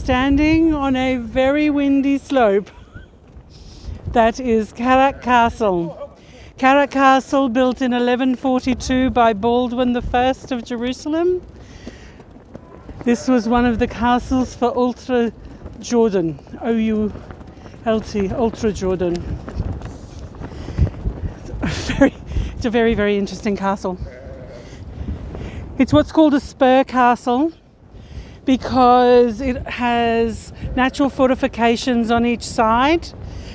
standing on a very windy slope. That is Karak Castle. Karak Castle, built in 1142 by Baldwin I of Jerusalem. This was one of the castles for Ultra Jordan, O-U-L-T, Ultra Jordan. It's a very, very interesting castle. It's what's called a spur castle because it has natural fortifications on each side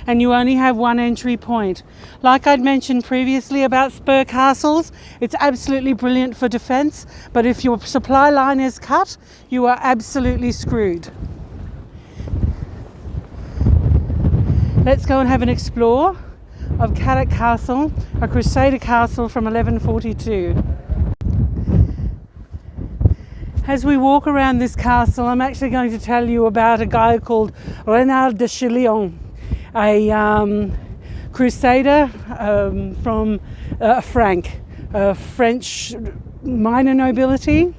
and you only have one entry point. Like I'd mentioned previously about spur castles, it's absolutely brilliant for defense, but if your supply line is cut, you are absolutely screwed. Let's go and have an explore of Kerak Castle, a Crusader castle from 1142. As we walk around this castle, I'm actually going to tell you about a guy called Renard de Chillon, a Crusader from French minor nobility,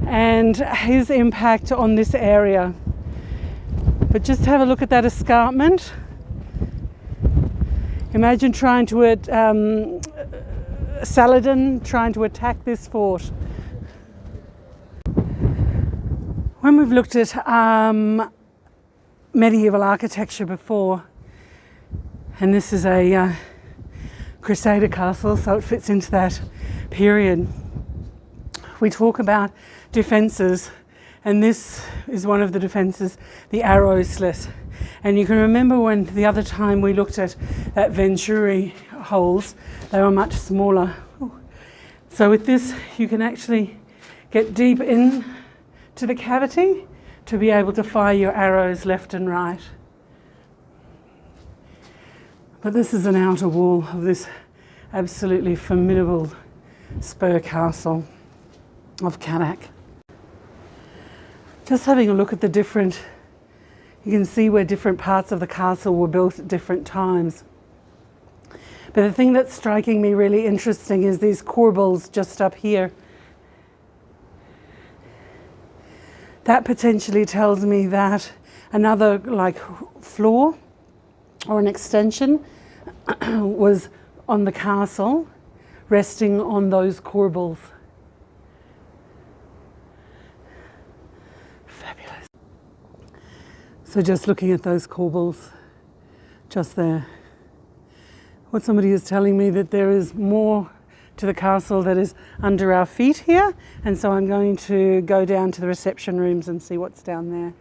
and his impact on this area. But just have a look at that escarpment. Imagine trying to Saladin trying to attack this fort. When we've looked at medieval architecture before, and this is a Crusader castle, so it fits into that period, we talk about defences, and this is one of the defences, the arrow slit. And you can remember when the other time we looked at that Venturi holes, they were much smaller. So with this you can actually get deep in to the cavity to be able to fire your arrows left and right. But this is an outer wall of this absolutely formidable spur castle of Karak. Just having a look at the different, you can see where different parts of the castle were built at different times. But the thing that's striking me really interesting is these corbels just up here. That potentially tells me that another floor or an extension was on the castle, resting on those corbels. Fabulous. So just looking at those corbels just there. What somebody is telling me that there is more to the castle that is under our feet here, and so I'm going to go down to the reception rooms and see what's down there.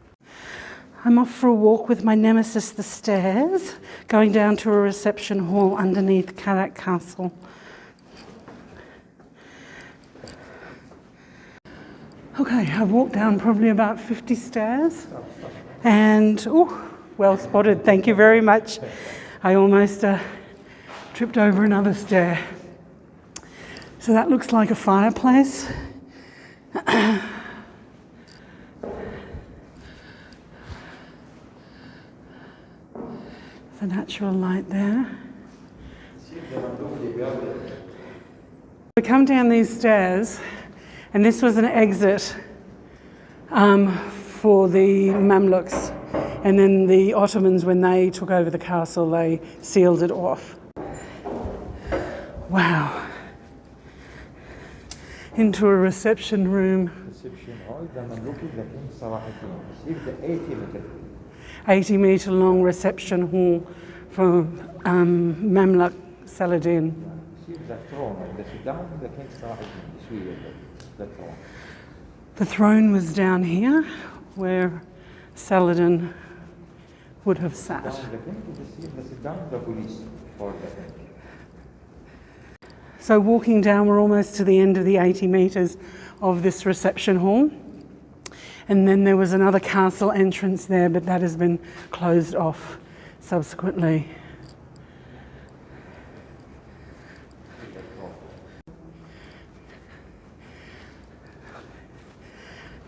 I'm off for a walk with my nemesis, the stairs, going down to a reception hall underneath Karak Castle. Okay, I've walked down probably about 50 stairs and, well spotted, thank you very much. I almost tripped over another stair. So that looks like a fireplace. The natural light there. We come down these stairs, and this was an exit for the Mamluks, and then the Ottomans, when they took over the castle, they sealed it off. Wow. Into a reception room. 80-meter long reception hall for Mamluk Saladin. The throne was down here where Saladin would have sat. So walking down, we're almost to the end of the 80 metres of this reception hall. And then there was another castle entrance there, but that has been closed off subsequently.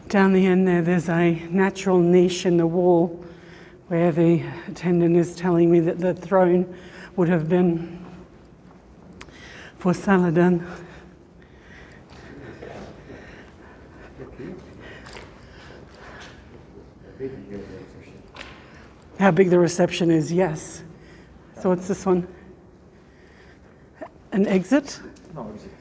Down the end there's a natural niche in the wall where the attendant is telling me that the throne would have been for Saladin. how big the reception is, yes. So what's this one? An exit? No exit.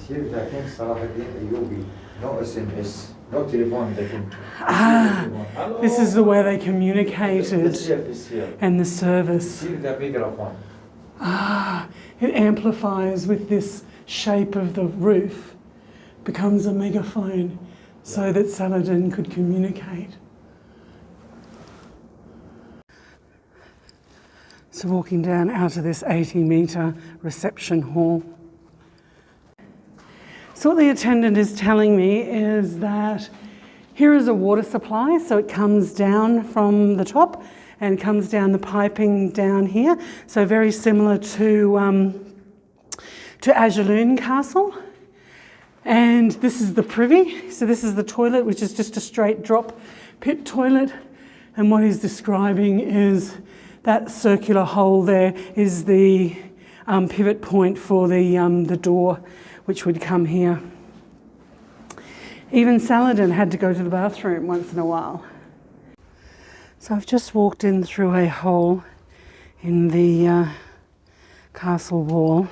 Here the King Saladin Ayyubi, no SMS, no telephone. They can. This is the way they communicated, This here. and the service. Here the microphone. It amplifies with this shape of the roof, becomes a megaphone, so that Saladin could communicate. So walking down out of this 80-metre reception hall. So what the attendant is telling me is that here is a water supply, so it comes down from the top and comes down the piping down here. So very similar to Baldwin Castle. And this is the privy. So this is the toilet, which is just a straight drop pit toilet. And what he's describing is that circular hole there is the pivot point for the door, which would come here. Even Saladin had to go to the bathroom once in a while. So I've just walked in through a hole in the castle wall.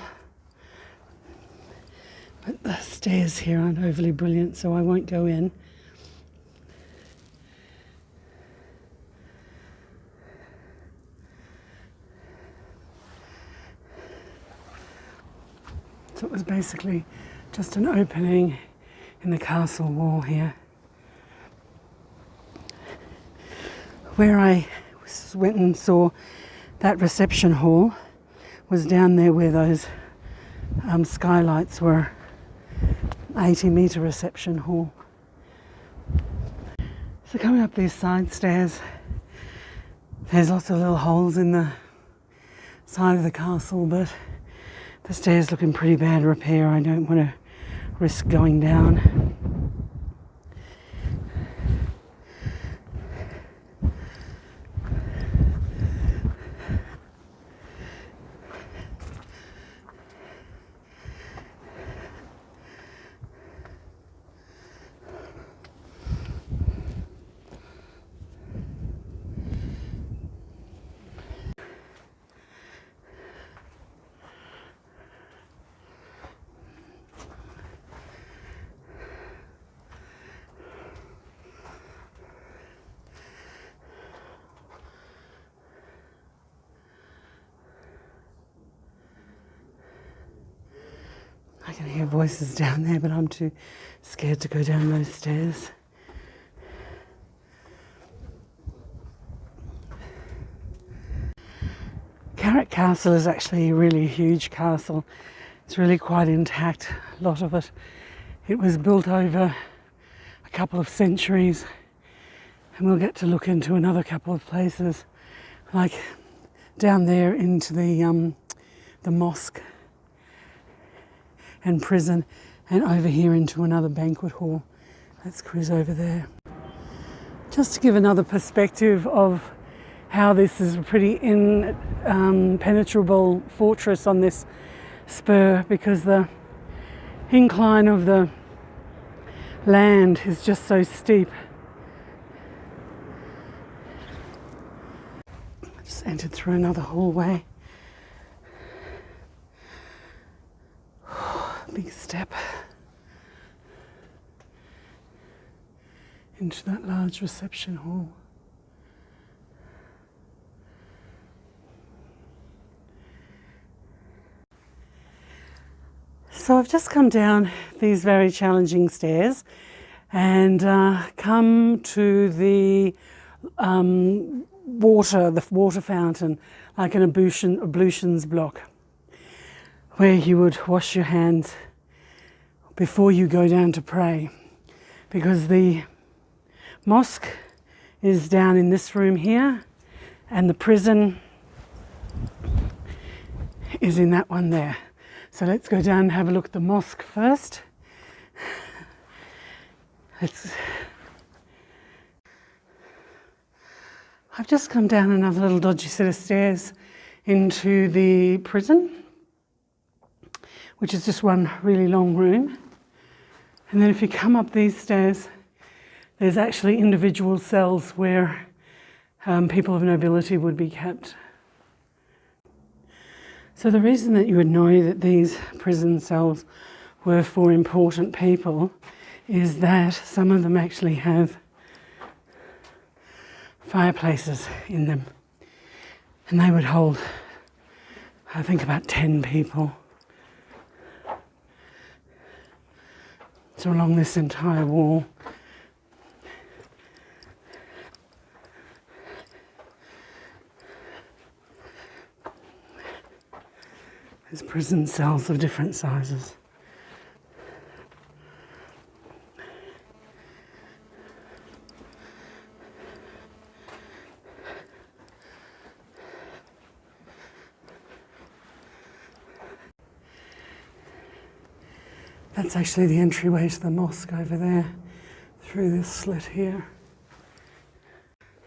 But the stairs here aren't overly brilliant, so I won't go in. So it was basically just an opening in the castle wall here. Where I went and saw that reception hall was down there where those skylights were. 80-metre reception hall. So coming up these side stairs, there's lots of little holes in the side of the castle, but the stairs look in pretty bad repair. I don't want to risk going down. I can hear voices down there, but I'm too scared to go down those stairs. Karak Castle is actually a really huge castle. It's really quite intact, a lot of it. It was built over a couple of centuries, and we'll get to look into another couple of places, like down there into the mosque and prison, and over here into another banquet hall. Let's cruise over there. Just to give another perspective of how this is a pretty impenetrable fortress on this spur, because the incline of the land is just so steep. I just entered through another hallway. Big step into that large reception hall. So I've just come down these very challenging stairs and come to the water fountain, like an ablutions block, where you would wash your hands before you go down to pray, because the mosque is down in this room here and the prison is in that one there. So let's go down and have a look at the mosque first. I've just come down another little dodgy set of stairs into the prison, which is just one really long room. And then if you come up these stairs, there's actually individual cells where people of nobility would be kept. So the reason that you would know that these prison cells were for important people is that some of them actually have fireplaces in them. And they would hold, I think, about 10 people. So along this entire wall, there's prison cells of different sizes. That's actually the entryway to the mosque over there, through this slit here.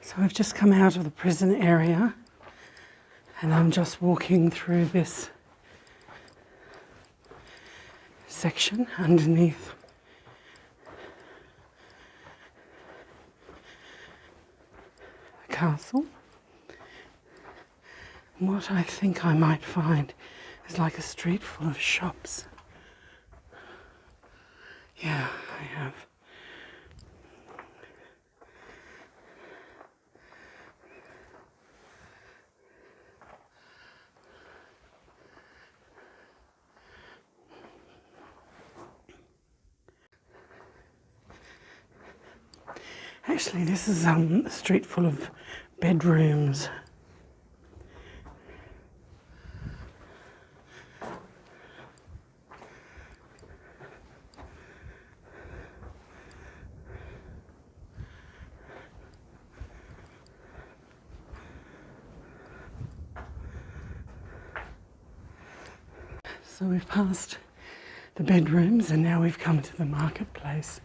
So I've just come out of the prison area and I'm just walking through this section underneath the castle. And what I think I might find is like a street full of shops. Yeah, I have. Actually, this is a street full of bedrooms. So we've passed the bedrooms and now we've come to the marketplace.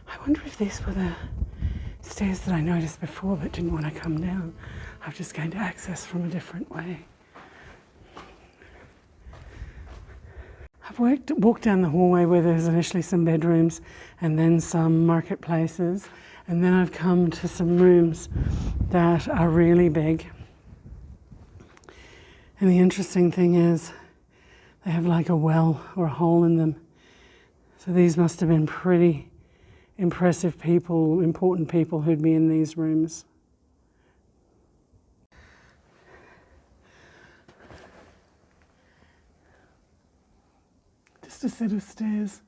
I wonder if these were the stairs that I noticed before but didn't want to come down. I've just gained access from a different way. I've walked down the hallway where there's initially some bedrooms and then some marketplaces, and then I've come to some rooms that are really big. And the interesting thing is they have like a well or a hole in them. So these must have been pretty impressive people, important people who'd be in these rooms. Just a set of stairs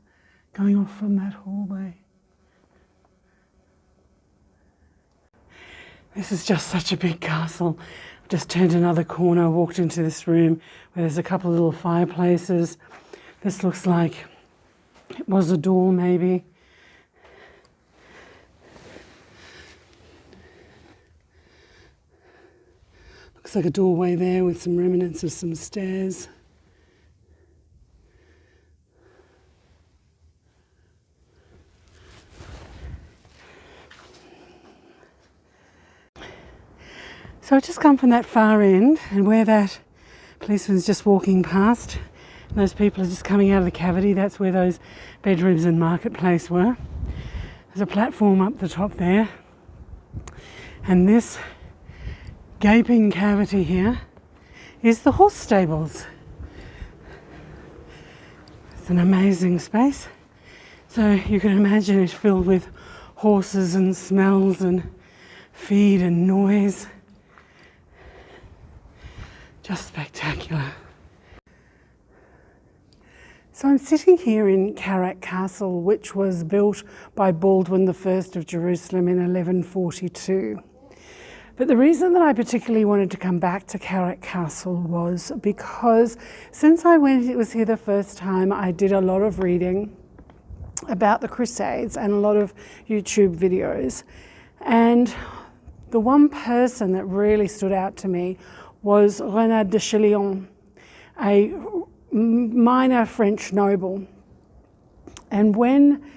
going off from that hallway. This is just such a big castle. I've just turned another corner, walked into this room where there's a couple of little fireplaces. This looks like it was a door maybe. Looks like a doorway there with some remnants of some stairs. So I've just come from that far end, and where that policeman's just walking past, and those people are just coming out of the cavity, that's where those bedrooms and marketplace were. There's a platform up the top there, and this gaping cavity here is the horse stables. It's an amazing space. So you can imagine it filled with horses and smells and feed and noise. Just spectacular. So I'm sitting here in Karak Castle, which was built by Baldwin I of Jerusalem in 1142. But the reason that I particularly wanted to come back to Karak Castle was because since I was here the first time, I did a lot of reading about the Crusades and a lot of YouTube videos. And the one person that really stood out to me was Renard de Chillon, a minor French noble. And when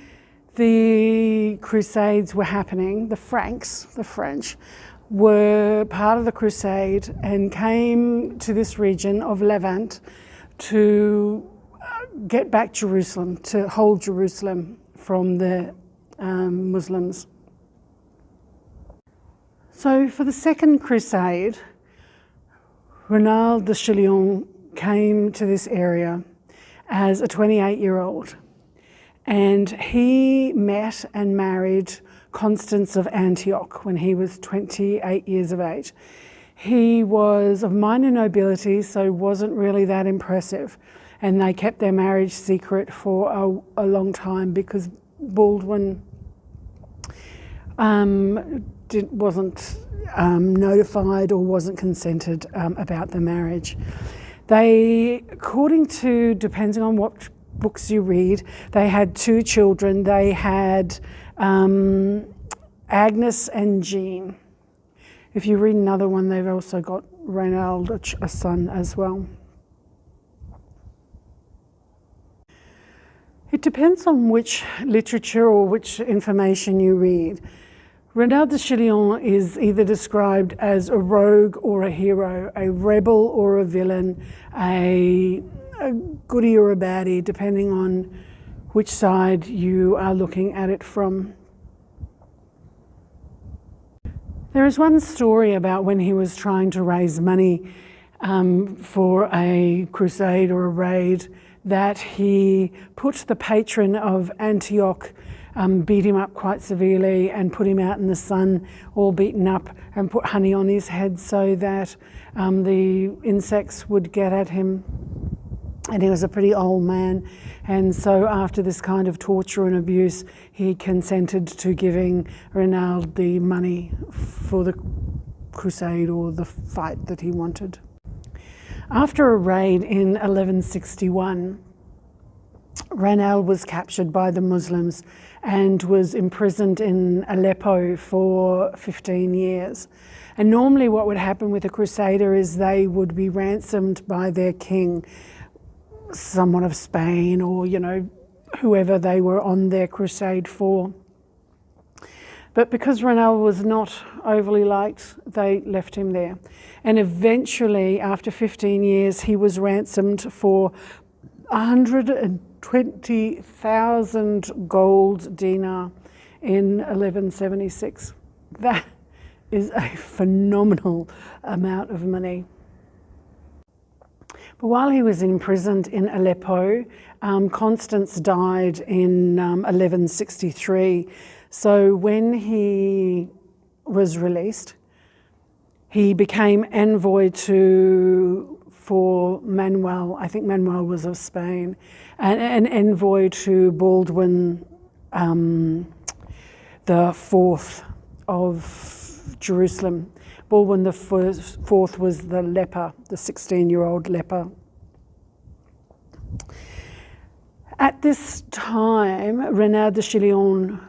the Crusades were happening, the French, were part of the Crusade and came to this region of Levant to get back Jerusalem, to hold Jerusalem from the Muslims. So for the Second Crusade, Renard de Chillon came to this area as a 28-year-old, and he met and married Constance of Antioch when he was 28 years of age. He was of minor nobility, so wasn't really that impressive, and they kept their marriage secret for a long time because Baldwin wasn't notified or wasn't consented about the marriage. They, according to, depending on what books you read, they had 2 children. They had Agnes and Jean. If you read another one, they've also got Reynald, a son as well. It depends on which literature or which information you read. Renard de Chillon is either described as a rogue or a hero, a rebel or a villain, a goodie or a baddie, depending on which side you are looking at it from. There is one story about when he was trying to raise money for a crusade or a raid, that he put the patron of Antioch, beat him up quite severely and put him out in the sun all beaten up and put honey on his head so that the insects would get at him. And he was a pretty old man, and so after this kind of torture and abuse, he consented to giving Renard the money for the crusade or the fight that he wanted. After a raid in 1161, Renard was captured by the Muslims and was imprisoned in Aleppo for 15 years. And normally what would happen with a crusader is they would be ransomed by their king, someone of Spain or, whoever they were on their crusade for. But because Renard was not overly liked, they left him there. And eventually, after 15 years, he was ransomed for 120,000 gold dinar in 1176. That is a phenomenal amount of money. But while he was imprisoned in Aleppo, Constance died in 1163. So when he was released, he became envoy for Manuel, I think Manuel was of Spain, and envoy to Baldwin the Fourth of Jerusalem. Baldwin the Fourth was the leper, the 16-year-old leper. At this time, Renard de Chillon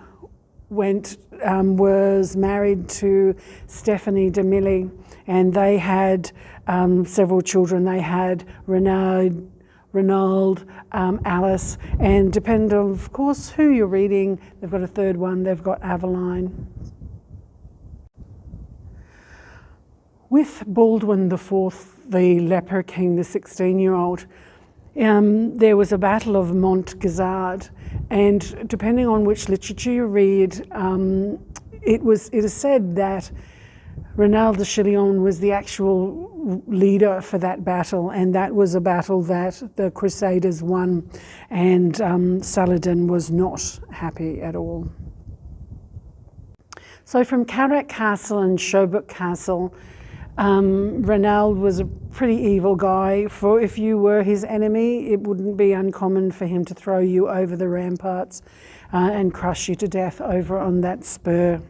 was married to Stephanie de Milly, and they had several children. They had Renard, Alice, and depending on, of course, who you're reading, they've got a third one, they've got Aveline. With Baldwin the Fourth, the leper king, the 16-year-old, there was a battle of Montgazard, and depending on which literature you read, it is said that Renard de Chillon was the actual leader for that battle, and that was a battle that the Crusaders won, and Saladin was not happy at all. So from Karak Castle and Kerak Castle, Renard was a pretty evil guy. For if you were his enemy, it wouldn't be uncommon for him to throw you over the ramparts and crush you to death over on that spur.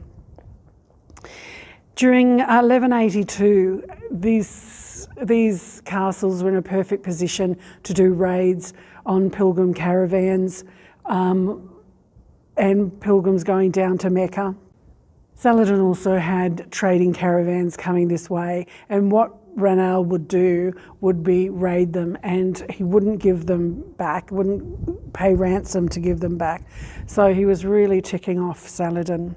During 1182, these castles were in a perfect position to do raids on pilgrim caravans and pilgrims going down to Mecca. Saladin also had trading caravans coming this way, and what Ranald would do would be raid them, and he wouldn't give them back, wouldn't pay ransom to give them back. So he was really ticking off Saladin.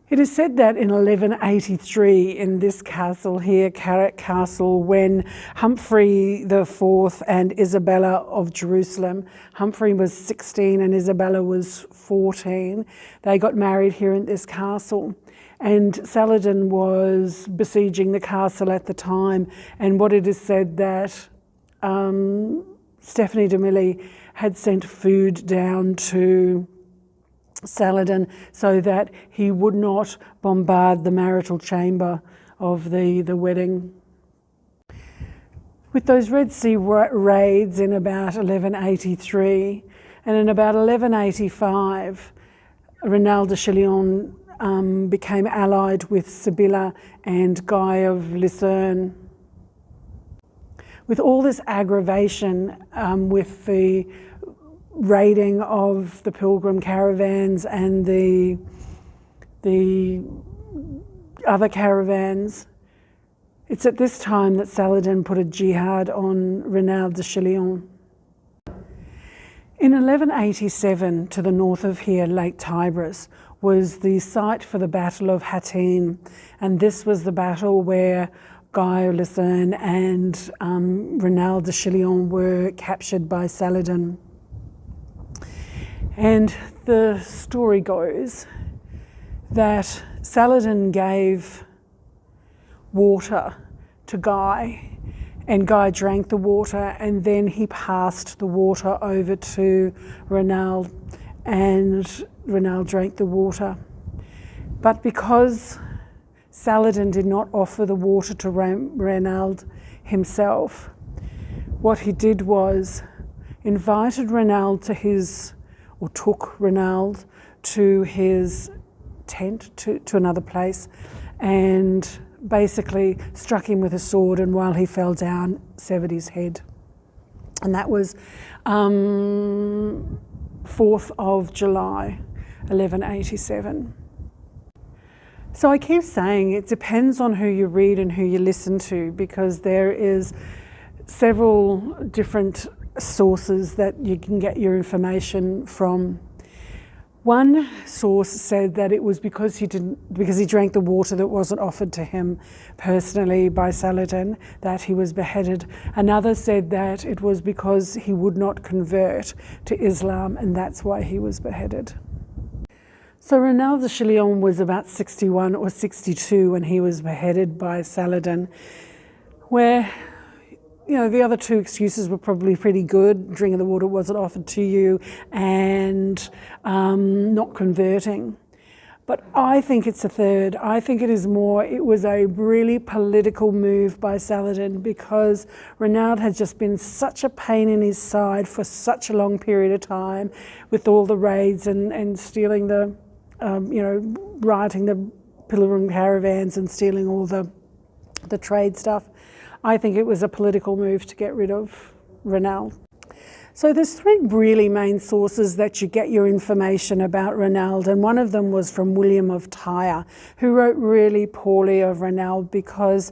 It is said that in 1183, in this castle here, Karak Castle, when Humphrey IV and Isabella of Jerusalem, Humphrey was 16 and Isabella was 14, they got married here in this castle. And Saladin was besieging the castle at the time, and what it is said that Stephanie de Milly had sent food down to Saladin so that he would not bombard the marital chamber of the wedding. With those Red Sea raids in about 1183, and in about 1185, Ranald de Chillon became allied with Sibylla and Guy of Lucerne. With all this aggravation with the raiding of the pilgrim caravans and the other caravans, it's at this time that Saladin put a jihad on Ranald de Chillon. In 1187, to the north of here, Lake Tigris, was the site for the Battle of Hattin, and this was the battle where Guy of Lucerne and Ranald de Chillon were captured by Saladin. And the story goes that Saladin gave water to Guy, and Guy drank the water, and then he passed the water over to Ranald, and Ranald drank the water. But because Saladin did not offer the water to Ranald himself, what he did was invited Ranald to his, or took Ranald to his tent, to another place, and basically struck him with a sword, and while he fell down, severed his head. And that was 4th of July, 1187. So I keep saying it depends on who you read and who you listen to, because there is several different sources that you can get your information from. One source said that it was because he drank the water that wasn't offered to him personally by Saladin that he was beheaded. Another said that it was because he would not convert to Islam, and that's why he was beheaded. So Ranald de Chillon was about 61 or 62 when he was beheaded by Saladin, where the other two excuses were probably pretty good. Drinking the water wasn't offered to you, and not converting. But I think it's a third. I think it is more, it was a really political move by Saladin, because Ranald had just been such a pain in his side for such a long period of time with all the raids and stealing the, rioting the pilgrim caravans and stealing all the trade stuff. I think it was a political move to get rid of Ranald. So there's three really main sources that you get your information about Ranald, and one of them was from William of Tyre, who wrote really poorly of Ranald because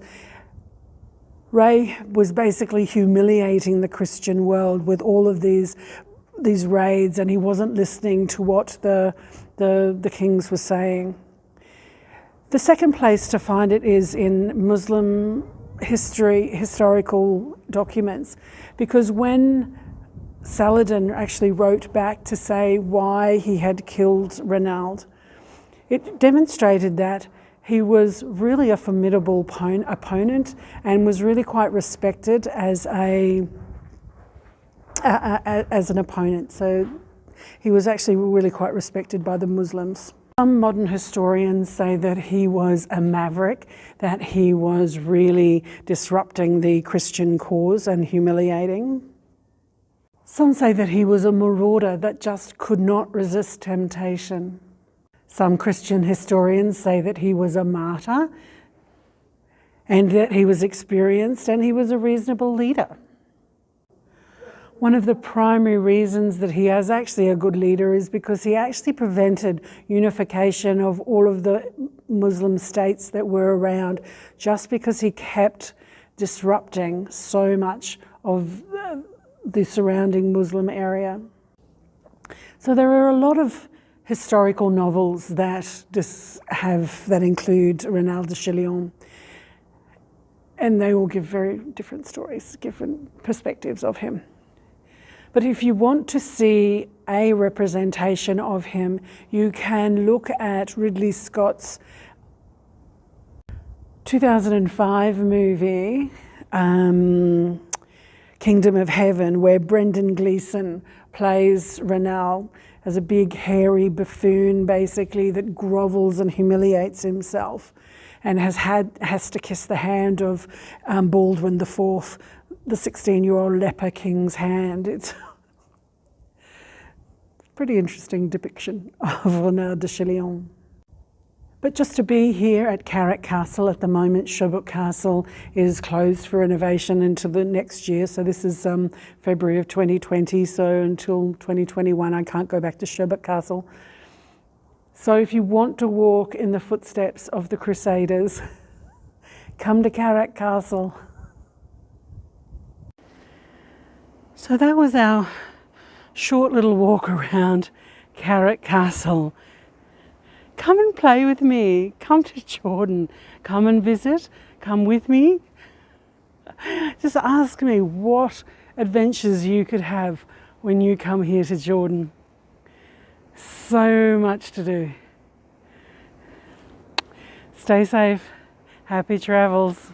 Ray was basically humiliating the Christian world with all of these raids, and he wasn't listening to what the kings were saying. The second place to find it is in Muslim historical documents, because when Saladin actually wrote back to say why he had killed Ranald, it demonstrated that he was really a formidable opponent and was really quite respected as an opponent. So he was actually really quite respected by the Muslims. Some modern historians say that he was a maverick, that he was really disrupting the Christian cause and humiliating. Some say that he was a marauder that just could not resist temptation. Some Christian historians say that he was a martyr and that he was experienced and he was a reasonable leader. One of the primary reasons that he is actually a good leader is because he actually prevented unification of all of the Muslim states that were around, just because he kept disrupting so much of the surrounding Muslim area. So there are a lot of historical novels that include Renal de Chillon, and they all give very different stories, different perspectives of him. But if you want to see a representation of him, you can look at Ridley Scott's 2005 movie, Kingdom of Heaven, where Brendan Gleeson plays Renal as a big hairy buffoon, basically, that grovels and humiliates himself and has to kiss the hand of Baldwin IV, the 16-year-old leper king's hand. It's a pretty interesting depiction of Renal de Chillon. But just to be here at Karak Castle at the moment, Sherbrooke Castle is closed for renovation until the next year. So this is February of 2020. So until 2021, I can't go back to Sherbrooke Castle. So if you want to walk in the footsteps of the Crusaders, come to Karak Castle. So that was our short little walk around Karak Castle. Come and play with me. Come to Jordan. Come and visit. Come with me. Just ask me what adventures you could have when you come here to Jordan. So much to do. Stay safe. Happy travels.